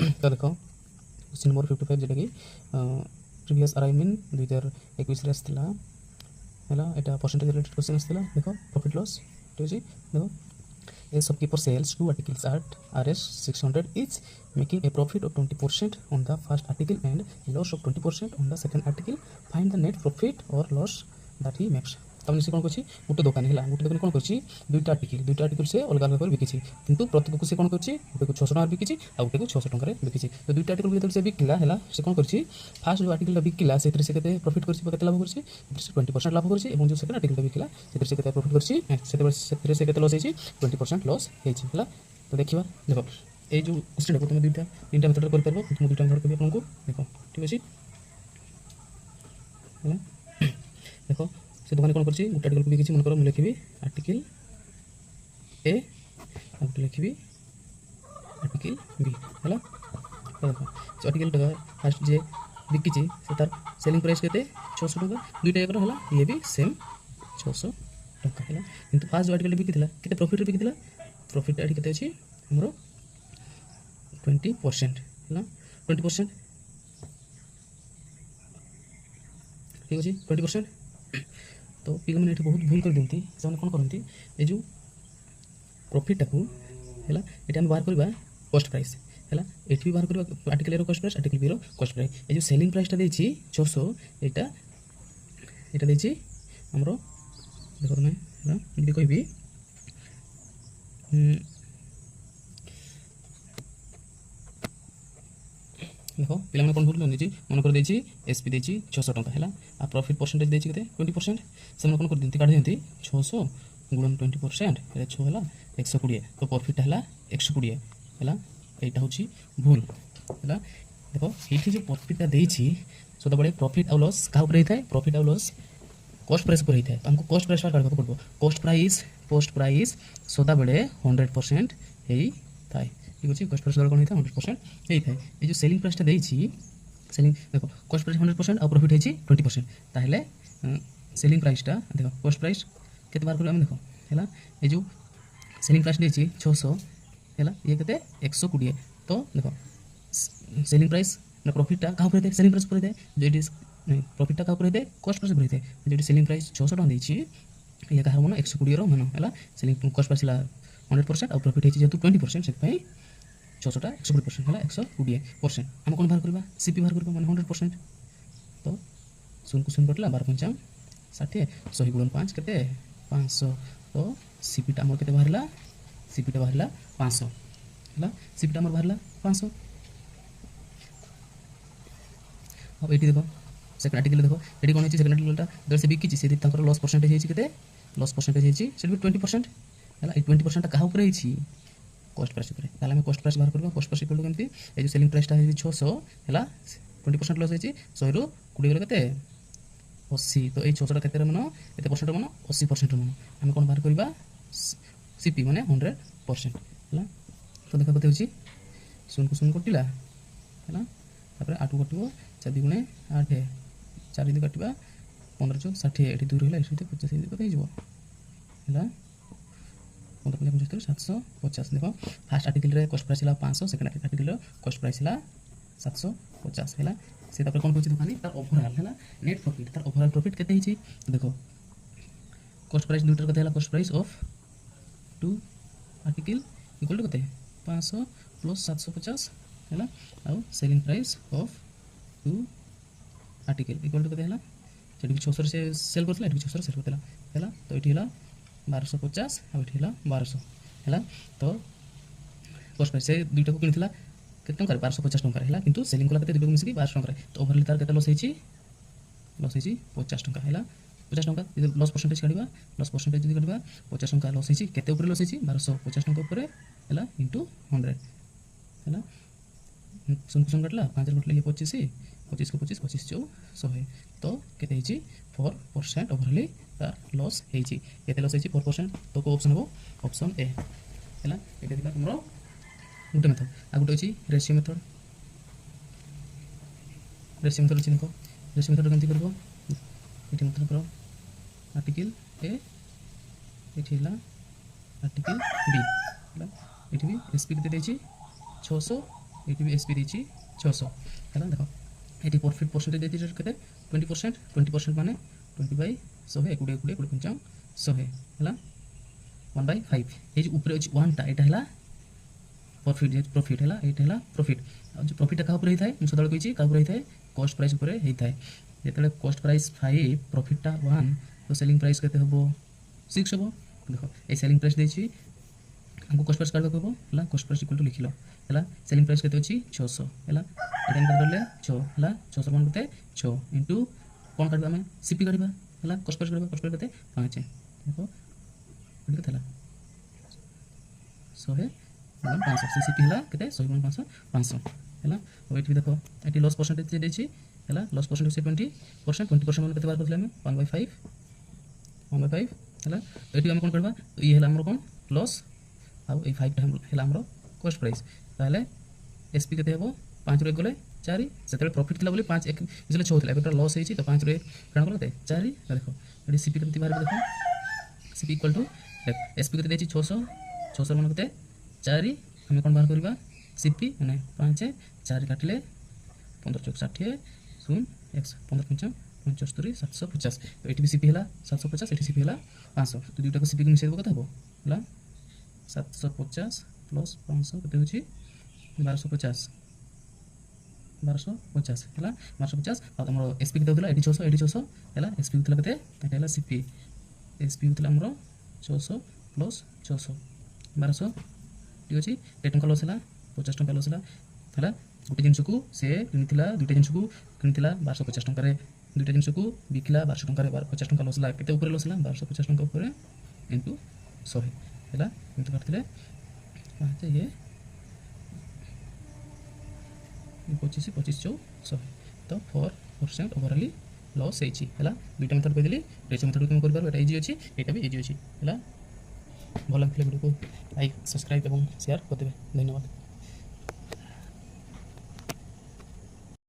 तो देख question number 55 जेटा कि प्रीवियस आर आई मीन 2021 आसला है यहाँ परसेंटेज रिलेटेड क्वेश्चन आसला देख प्रॉफिट लॉस ठीक है देख A shopkeeper sells 2 articles at Rs 600 each, making a profit of 20% on the first article and a loss of 20% on the second article. Find the net profit or loss that he makes. तब से कौन कर गोटे दुकान है गोटे दुकान कौन कर दुईटा आर्टिकल से अलग अलग बिकी किंतु प्रत्येक को से कौन कर गोटे को 600 टଙ୍କା बिकी आ गोटे को 600 टଙ୍କା बिकी तो दुईटा आर्टिकल जो से बिकला है से कौन कर फास्ट जो आर्टिकल बिकला से प्रॉफिट कर लाभ कर 20% लाभ कर जो सेकेंड आर्टिकल बिकला से प्रॉफिट कर से लॉस हो 20% लॉस है तो देखा देख ये जो क्वेश्चन को तुम दुईटा तीन मेथड कर पार तुम दुईटा मेथड करी आपको देख ठीक अच्छे देख से दुकान कौन कर गोटे आर्टिकल बिकी मन कर मुझे लिखी आर्टिकल ए गोटे लिखी आर्टिकल बी है तो देख से आर्टिकल फास्ट जे बिकी से तार सेलिंग प्राइस के 600 टଙ୍କା दुईटा एक है ये भी सेम 600 टଙ୍କା है किंतु फास्ट जो आर्टिकल बिकी के प्रॉफिट बिकी प्रॉफिट ये के अच्छी आमर 20% है 20% ठीक अच्छे 20% तो पिला मैंने बहुत भूल कर दिखती से कौन करती ये जो प्रॉफिटा को है ये बाहर करवा कॉस्ट प्राइस है ये भी बाहर करवा article A cost price article B cost price ये जो सेलिंग प्राइसटा देछि 600 यहाँ देछि हमरो देखो तुम है कहबी देख पे कौन भूल करनी मन कर देसी एसपी देसी 600 टଙ୍କା है आ प्रॉफिट परसेंटेज देसी के 20% से कौन कर दिखती काढ़ दिखती 600 गुणन 20% ये 6 है 120 तो प्रॉफिट है 120 है यहाँ हूँ भूल है देख ये जो प्रॉफिटा देसी सदा बड़े प्रॉफिट आउ लॉस क्या होता है प्रॉफिट आउ लॉस कॉस्ट प्राइस होता है तो हमको कॉस्ट प्राइस काढ़ा पड़ो कॉस्ट प्राइस सदा बड़े 100% होता है ठीक अच्छे कॉस्ट प्राइस कौन होता है 100% होता है ये जो सेलिंग प्राइसटा देसी सेलिंग देख कॉस्ट प्राइस 100% और प्रॉफिट है 20% ताहले सेलिंग प्राइसटा देख कॉस्ट प्राइस केते बार कर देख है ये जो सेलिंग प्राइस देसी 600 है ये के 120 तो देख सेलिंग प्राइस प्रॉफिटा क्या होता है सेलिंग प्राइस पर जो प्रॉफिटा क्या होता है कॉस्ट प्राइस पर जो सेलिंग प्राइस 600 टଙ୍କା देसी ये कहार मन 120 रो मन है सेलिंग कॉस्ट प्राइस 100% और प्रॉफिट है जेहेतु 20% से 600टा 120% है 120% आम कौन बाहर करवा सीपी बाहर करवा मैंने 100% तो शून्य को शून्य कटला 12×5 60 100 गुणन 5 के 500 तो सीपीटा आम के बाहर सीपीटा बाहर 500 है सीपीटा आम बाहर 500 अब ये देख सेकेंड आर्टिकल देख ये कौन है सेकेंड आर्टिकलटा जब से बिकी से लॉस परसेंटेज होते लॉस परसेंटेज होती 20% है 20% क्या कॉस्ट प्राइस ताले कॉस्ट प्राइस बाहर करवा कॉस्ट प्राइस इक्वल टू केमती ये जो सेलिंग प्राइसटा है 600 है 20% लॉस होती 100 रु 20 के 80 तो ये 600 के मन ये परसेंट मन 80% मन आम कौन बाहर करवा सीपी माने 100% है तो देखा कत हो शून्य को शून्य कटिला है 8 को कटो 4 गुणे 8 4 दिन काटा 15 60 ये 2 रहा ये 50 कत है 15 750 देख फास्ट आर्टिकल कॉस्ट प्राइस है 500 सेकेंड आर्टिकल कॉस्ट प्राइस है 750 है से कौन कौन दुकानी तार ओवरऑल है नेट प्रॉफिट तार ओवरऑल प्रॉफिट केते हिची देखो कॉस्ट प्राइस दुईटर कते है cost price of 2 article equal to कते 500 प्लस 750 है आउ selling price of 2 article equal to कते है सेठी 600 से सेल करथला एठी 600 सेल करथला है तो एठी है 1250 और ये 1200 है तो कॉस्ट प्राइस से दुईटा को किनी के 1250 टଙ୍କା है किंतु सेलिंग कला दुईटा मिसिक 1200 टଙ୍କା तो ओवरऑल तार केते लॉस होईची 50 टଙ୍କା है 50 टଙ୍କା लॉस परसेंटेज काढिबा लॉस परसेंटेज जदि काढिबा 50 टଙ୍କା लॉस होईची केते ऊपर लॉस होईची 1250 टଙ୍କା ऊपर है इंटू 100 है सुन काटला 5 कटले ये 25 25 को 25 25 जो 100 है तो केते होईची 4% ओवरऑल लॉस होईची केते लॉस होईची 4% तो को ऑप्शन हो ऑप्शन ए है एटा दिला तुमरो गोटे मेथड आ गोटे अछि रेशियो मेथड अछि देखो रेशियो मेथड केमति करबो एटी मेथड करो आर्टिकल ए एठी ला आर्टिकल बी ला एठी भी एसपी केते देछि 600 ଏଇଠି ବି ଏସ୍ ପି ଦେଇଛି 600 ହେଲା। ଦେଖ ଏଠି ପ୍ରଫିଟ୍ ପରସେଣ୍ଟେଜ୍ ଦେଇଛି କେତେ 20%, 20% ମାନେ 20/100 20 20 20 50 100 ହେଲା 1/5। এই যে উপরে হচ্ছে 1টা এটা হলা প্রফিট, যে প্রফিট হলা এইটা হলা প্রফিট। আর যে প্রফিটটা কাହା উপরে ହେଇଥାଏ ମୁଁ ସଦାବେଳେ କହିଛି କାହା ଉପରେ ହେଇଥାଏ କଷ୍ଟ ପ୍ରାଇସ୍ ଉପରେ ହେଇଥାଏ। ଯେତେବେଳେ କଷ୍ଟ ପ୍ରାଇସ୍ 5 ପ୍ରଫିଟଟା 1 ତ ସେଲିଂ ପ୍ରାଇସ୍ କେତେ ହେବ 6 ହେବ। ଦେଖ এই সেলিং প্রাইস ଦେଇଛି हमको कस्ट प्राइस काढବାକୁ ହେବ ହେଲା। କଷ୍ଟ ପ୍ରାଇସ୍ ଇକ୍ୱାଲ୍ ଟୁ ଲେଖିଲ ହେଲା। ସେଲିଂ ପ୍ରାଇସ୍ କେତେ ଅଛି 600 ହେଲା। ଏଟା ଏମିତି କରିଦେଲେ 6 ହେଲା 600 ମାନ କେତେ 6 ଇଣ୍ଟୁ କ'ଣ କାଢ଼ିବା ଆମେ ସିପି କାଢ଼ିବା ହେଲା। କଷ୍ଟ ପ୍ରାଇସ୍ କାଢ଼ିବା, କଷ୍ଟ ପ୍ରାଇସ୍ କେତେ 5 ଦେଖ ଏଠି କେତେ ହେଲା 100 500 ସେ ସିପି ହେଲା କେତେ 100 500 500 ହେଲା। ଆଉ ଏଠି ଦେଖ ଏଠି ଲସ୍ ପରସେଣ୍ଟେଜ୍ ଦେଇଛି ହେଲା। ଲସ୍ ପରସେଣ୍ଟେଜ୍ ସେ 20%, 20% ମାନେ କେତେ ବାହାର କରିଥିଲେ ଆମେ 1/5 ହେଲା। ତ ଏଠି ଆମେ କ'ଣ କରିବା ଇଏ ହେଲା ଆମର କ'ଣ ଲସ୍ ଆଉ এই 5টা ହେଲା ଆମର କଷ୍ଟ ପ୍ରାଇସ୍। ତାହେଲେ ଏସ୍ ପି କେତେ ହେବ 5 ଗଲେ 4 ସେତେବେଳେ ପ୍ରଫିଟ୍ ଥିଲା ବୋଲି 5 1 ମିଶିଲେ 6 ଥିଲା। ଏବେ ଲସ୍ ହେଇଛି ତ 5 କାଣା କଲା କେତେ 4। ଦେଖ ଏଠି ସିପି କେମିତି ବାହାରିବ ଦେଖ CP equal to S P କେତେ ଦେଇଛି 600 600 ମାନେ କେତେ 4 ଆମେ କ'ଣ ବାହାର କରିବା ସିପି ମାନେ 5 4 କାଟିଲେ 15 ଚौक 60 0 15 5 75 750। ତ ଏଠି ବି ସିପି ହେଲା 750 ଏଠି ସିପି ହେଲା 500। ତ ଦୁଇଟାକୁ ସିପିକୁ ମିଶାଇ ଦେବ କେତେ ହେବ ହେଲା 750 ପ୍ଲସ୍ 500 କେତେ ହେଉଛି 1250 ହେଲା 1250। ଆଉ ଆମର ଏସ୍ପି କେତେ ହେଉଥିଲା ଏଠି 600 ଏଠି 600 ହେଲା। ଏସ୍ପି ହେଉଥିଲା କେତେ ଏଠି ହେଲା ସିପି ଏସ୍ପି ହେଉଥିଲା ଆମର 600 ପ୍ଲସ୍ 600 1200 ଠିକ୍ ଅଛି। କେତେ ଟଙ୍କା ଲସ୍ ହେଲା 50 ଟଙ୍କା ଲସ୍ ହେଲା। ଗୋଟେ ଜିନିଷକୁ ସେ କିଣିଥିଲା ଦୁଇଟା ଜିନିଷକୁ କିଣିଥିଲା 1250 ଟଙ୍କାରେ, ଦୁଇଟା ଜିନିଷକୁ ବିକିଲା 1200 ଟଙ୍କାରେ 50 ଟଙ୍କା ଲସ୍ ହେଲା। କେତେ ଉପରେ ଲସ୍ ହେଲା 1250 ଟଙ୍କା ଉପରେ ଇଣ୍ଟୁ 100 ହେଲା। ଏମିତି କରିଥିଲେ 5 ଇଏ 25 25 ଚଉ 100 ତ 4% ଓଭରାଲି ଲସ୍ ହେଇଛି ହେଲା। ଦୁଇଟା ମେଥଡ଼ କହିଦେଲି। ରେସିଓ ମେଥଡ଼ ତୁମେ କରିପାରିବ, ଏଇଟା ଇଜି ଅଛି ଏଇଟା ବି ଇଜି ଅଛି ହେଲା। ଭଲ ଲାଗିଥିଲେ ଭିଡ଼ିଓକୁ ଲାଇକ୍ ସବସ୍କ୍ରାଇବ୍ ଏବଂ ସେୟାର କରିଦେବେ। ଧନ୍ୟବାଦ।